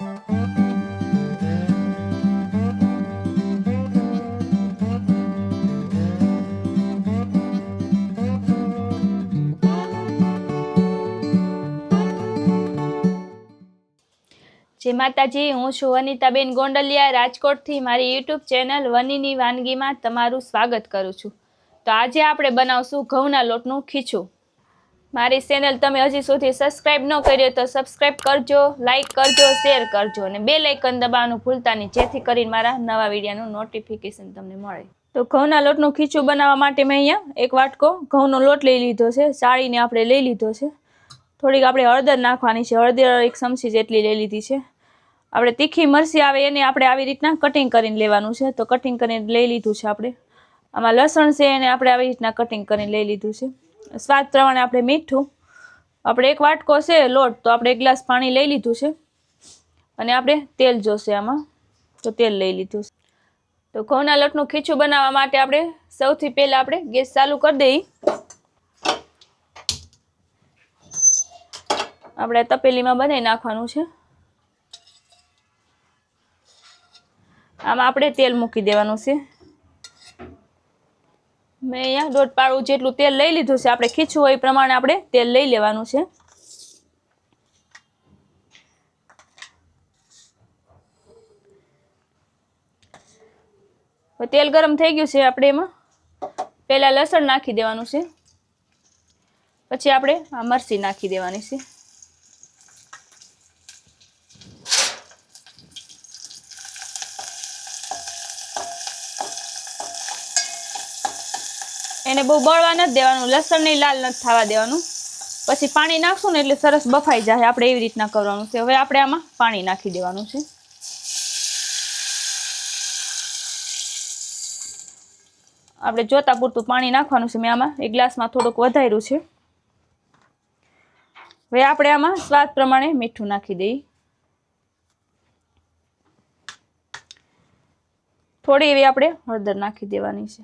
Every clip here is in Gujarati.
जय माताजी, हूँ छुं वनिताबेन गोंडलिया राजकोटथी। मारी यूट्यूब चेनल वनीनी वानगीमां तमारुं स्वागत करूँ छूं। तो आज आपणे बनावशुं घऊंना लोटनुं खीचुं। मारी चेनल तमे हजी सुधी सब्सक्राइब न करी तो सब्सक्राइब करजो, लाइक करजो, शेर करजो अने बेल आइकन दबाववानुं भूलता नहीं, जेथी करीने मारा नवा विडियोनुं नोटिफिकेशन तमने मळे। तो घऊंना लोटनुं खीचुं बनाववा माटे मैं अहींया एक वाटको घऊंनो लोट लई लीधो छे। चाळीने आपणे लई लीधो छे। थोड़ीक आपणे हळદર नाखवानी छे। हळદર एक चमची जेटली लई लीधी छे। આપણે તીખી મરચી આવે એને આપણે આવી રીતના કટિંગ કરીને લેવાનું છે। તો કટિંગ કરીને લઈ લીધું છે આપણે। આમાં લસણ છે એને આપણે આવી રીતના કટિંગ કરીને લઈ લીધું છે। સ્વાદ પ્રમાણે આપણે મીઠું, આપણે એક વાટકો છે લોટ, તો આપણે એક ગ્લાસ પાણી લઈ લીધું છે અને આપણે તેલ જોશે આમાં, તો તેલ લઈ લીધું છે। તો ઘઉંના લોટનું ખીચું બનાવવા માટે આપણે સૌથી પહેલા આપણે ગેસ ચાલુ કરી દઈએ। આપણે તપેલીમાં બનાવી નાખવાનું છે। આમાં આપણે તેલ મૂકી દેવાનું છે। મેં અહીંયા 1.5 પાવડું જેટલું તેલ લઈ લીધું છે। આપણે ખીચું હોય એ પ્રમાણે આપણે તેલ લઈ લેવાનું છે। તેલ ગરમ થઈ ગયું છે। આપણે એમાં પહેલા લસણ નાખી દેવાનું છે, પછી આપણે આ મરચી નાખી દેવાની છે। એને બહુ બળવા નથી દેવાનું, લસણ ને લાલ નથી થવા દેવાનું। પછી પાણી નાખશું ને એટલે સરસ બફાઈ જાય। આપણે એવી રીતના કરવાનું છે। હવે આપણે આમાં પાણી નાખી દેવાનું છે। આપણે જોતા પૂરતું પાણી નાખવાનું છે। મેં આમાં એક ગ્લાસમાં થોડુંક વધાર્યું છે। હવે આપણે આમાં સ્વાદ પ્રમાણે મીઠું નાખી દઈએ। થોડી એવી આપણે હળદર નાખી દેવાની છે।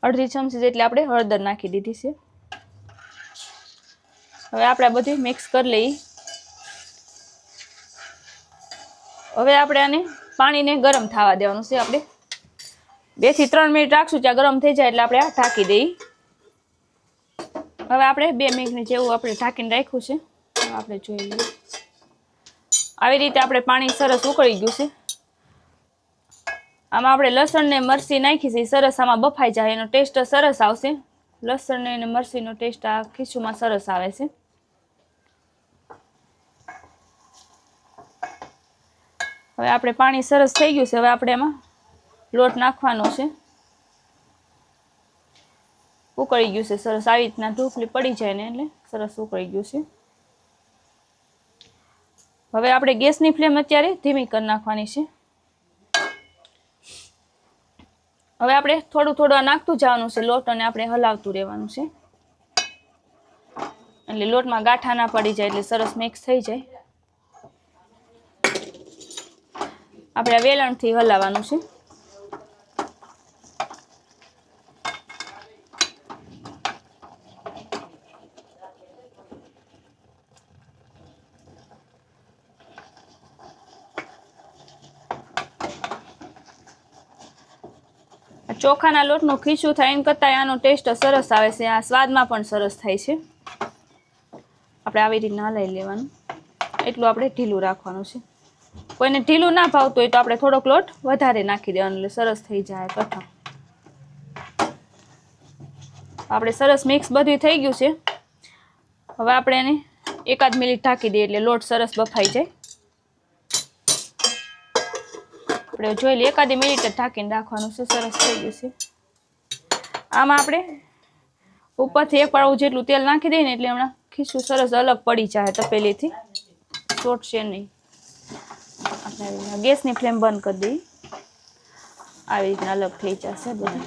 અડધી ચમચી જેટલી આપણે હળદર નાખી દીધી છે। હવે આપણે બધું મિક્સ કરી લઈએ। હવે આપણે આને પાણીને ગરમ થવા દેવાનું છે। આપણે 2 થી 3 મિનિટ રાખશું, ત્યાં ગરમ થઈ જાય એટલે આપણે આ ઢાંકી દઈએ। હવે આપણે 2 મિનિટ જેવું આપણે ઢાંકીને રાખ્યું છે। આપણે જોઈ લઈએ, આવી રીતે આપણે પાણી સરસ ઉકળી ગયું છે। આમાં આપણે લસણ ને મરચી નાખી છે, સરસ આમાં બફાઈ જાય, એનો ટેસ્ટ સરસ આવશે। લસણ ને અને મરચીનો ટેસ્ટ આ ખીચુંમાં સરસ આવે છે। હવે આપણે પાણી સરસ થઈ ગયું છે। હવે આપણે એમાં લોટ નાખવાનો છે। ઉકળી ગયું છે સરસ, આવી રીતના ઢોકળી પડી જાય ને એટલે સરસ ઉકળી ગયું છે। હવે આપણે ગેસની ફ્લેમ અત્યારે ધીમી કરી નાખવાની છે। હવે આપણે થોડું થોડું નાખતું જવાનું છે લોટ, અને આપણે હલાવતું રહેવાનું છે, એટલે લોટમાં ગાંઠા ના પડી જાય, એટલે સરસ મિક્સ થઈ જાય। આપણે વેલણથી હલાવવાનું છે। ચોખાના લોટનું ખીચું થાય એમ કરતાં આનો ટેસ્ટ સરસ આવે છે। આ સ્વાદમાં પણ સરસ થાય છે। આપણે આવી રીતના હલાવી લેવાનું, એટલું આપણે ઢીલું રાખવાનું છે। કોઈને ઢીલું ના ભાવતું હોય તો આપણે થોડોક લોટ વધારે નાખી દેવાનો, એટલે સરસ થઈ જાય કઠણ। આપણે સરસ મિક્સ બધું થઈ ગયું છે। હવે આપણે એને 1 મિનિટ ઢાંકી દઈએ એટલે લોટ સરસ બફાઈ જાય। આપણે જોઈ લઈએ, 1 મિનિટ જ ઢાંકીને રાખવાનું છે। સરસ થઈ ગયું છે। આમાં આપણે ઉપરથી 1 પાવડું જેટલું તેલ નાખી દઈએ ને એટલે હમણાં ખીચું સરસ અલગ પડી જાય તપેલીથી, ચોટશે નહીં। આપણે ગેસની ફ્લેમ બંધ કરી દઈએ, આવી રીતના અલગ થઈ જશે બધું।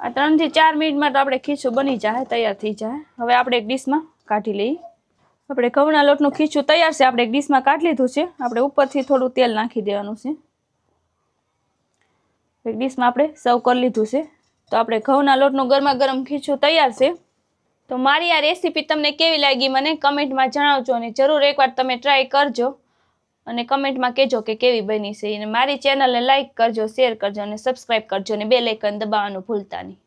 આ 3 થી 4 મિનિટમાં તો આપણે ખીચું બની જાય, તૈયાર થઈ જાય। હવે આપણે એક ડીશમાં કાઢી લઈએ। આપણે ઘઉંના લોટનું ખીચું તૈયાર છે। આપણે એક ડીશમાં કાઢી લીધું છે। આપણે ઉપરથી થોડું તેલ નાખી દેવાનું છે। એક ડીશમાં આપણે સર્વ કરી લીધું છે। તો આપણે ઘઉંના લોટનું ગરમા ગરમ ખીચું તૈયાર છે। તો મારી આ રેસીપી તમને કેવી લાગી મને કમેન્ટમાં જણાવજો અને જરૂર એકવાર તમે ટ્રાય કરજો અને કમેન્ટમાં કહેજો કે કેવી બની છે. અને મારી ચેનલને લાઇક કરજો, શેર કરજો અને સબસ્ક્રાઈબ કરજો અને બેલ આઇકન દબાવવાનું ભૂલતા નહીં.